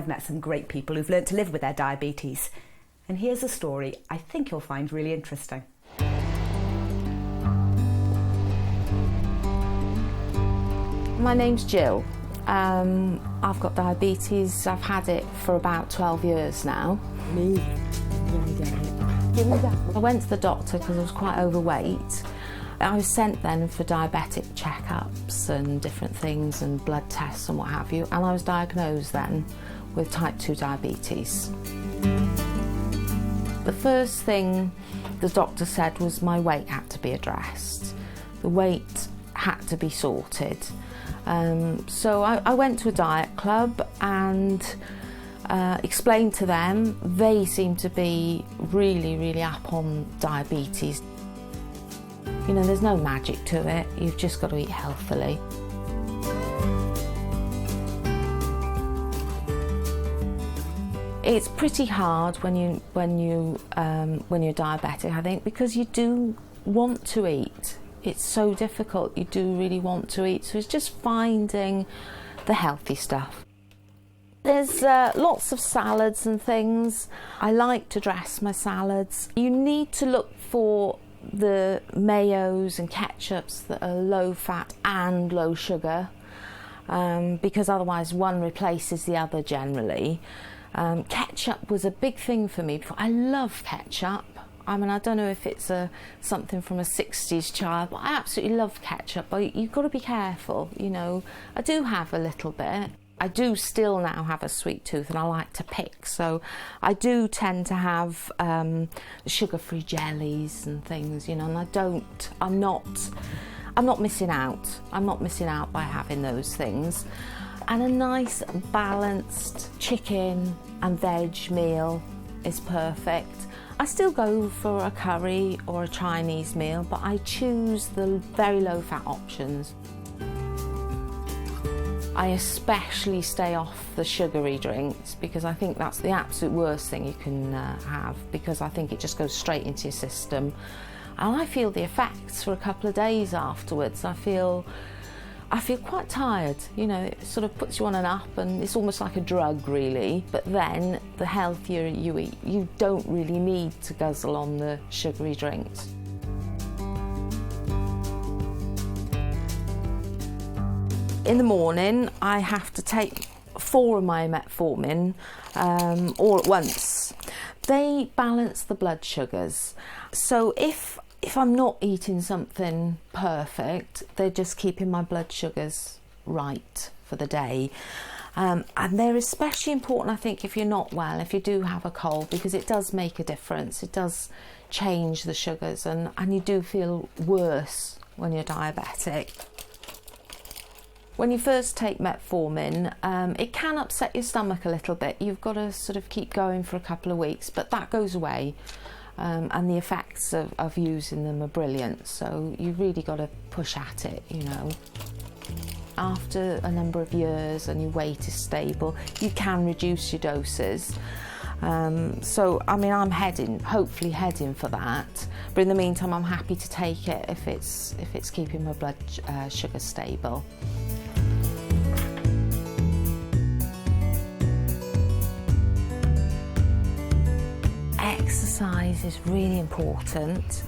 I've met some great people who've learnt to live with their diabetes. And here's a story I think you'll find really interesting. My name's Jill. I've got diabetes. I've had it for about 12 years now. Me. Give me that. I went to the doctor because I was quite overweight. I was sent then for diabetic checkups and different things and blood tests and what have you, and I was diagnosed then with type 2 diabetes. The first thing the doctor said was my weight had to be addressed. The weight had to be sorted. So I went to a diet club and explained to them. They seemed to be really up on diabetes. You know, there's no magic to it. You've just got to eat healthily. It's pretty hard when you're diabetic, I think, because you do want to eat. It's so difficult. You do really want to eat. So it's just finding the healthy stuff. There's lots of salads and things. I like to dress my salads. You need to look for the mayos and ketchups that are low fat and low sugar, because otherwise one replaces the other generally. Ketchup was a big thing for me before. I love ketchup. I mean, I don't know if it's something from a 60s child, but I absolutely love ketchup. But you've got to be careful, you know. I do have a little bit. I do still now have a sweet tooth and I like to pick, so I do tend to have sugar-free jellies and things, you know, and I'm not missing out. I'm not missing out by having those things. And a nice balanced chicken and veg meal is perfect. I still go for a curry or a Chinese meal, but I choose the very low fat options. I especially stay off the sugary drinks because I think that's the absolute worst thing you can have, because I think it just goes straight into your system. And I feel the effects for a couple of days afterwards. I feel quite tired, you know, it sort of puts you on an up and it's almost like a drug really. But then the healthier you eat, you don't really need to guzzle on the sugary drinks. In the morning, I have to take 4 of my metformin all at once. They balance the blood sugars. So if I'm not eating something perfect, they're just keeping my blood sugars right for the day. And they're especially important, I think, if you're not well, if you do have a cold, because it does make a difference. It does change the sugars and you do feel worse when you're diabetic. When you first take metformin, it can upset your stomach a little bit. You've got to sort of keep going for a couple of weeks, but that goes away. And the effects of using them are brilliant, so you've really got to push at it, you know. After a number of years and your weight is stable, you can reduce your doses. So, I mean, I'm hopefully heading for that. But in the meantime, I'm happy to take it if it's keeping my blood sugar stable. Exercise is really important.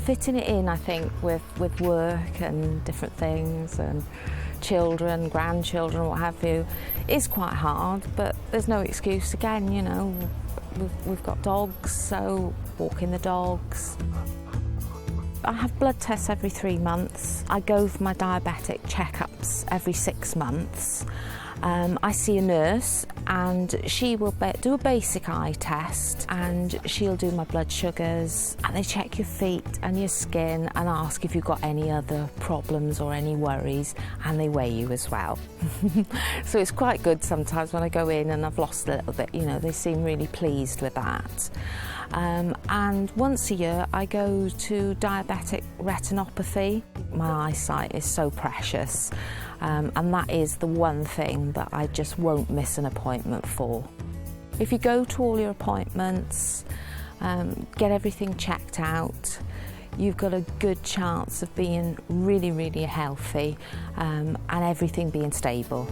Fitting it in, I think, with work and different things and children, grandchildren, what have you, is quite hard, but there's no excuse again, you know. We've got dogs, so walking the dogs. I have blood tests every 3 months. I go for my diabetic checkups every 6 months. I see a nurse and she will do a basic eye test and she'll do my blood sugars, and they check your feet and your skin and ask if you've got any other problems or any worries, and they weigh you as well. So it's quite good sometimes when I go in and I've lost a little bit, you know, they seem really pleased with that. And once a year I go to diabetic retinopathy. My eyesight is so precious, and that is the one thing that I just won't miss an appointment for. If you go to all your appointments, get everything checked out, you've got a good chance of being really, really healthy, and everything being stable.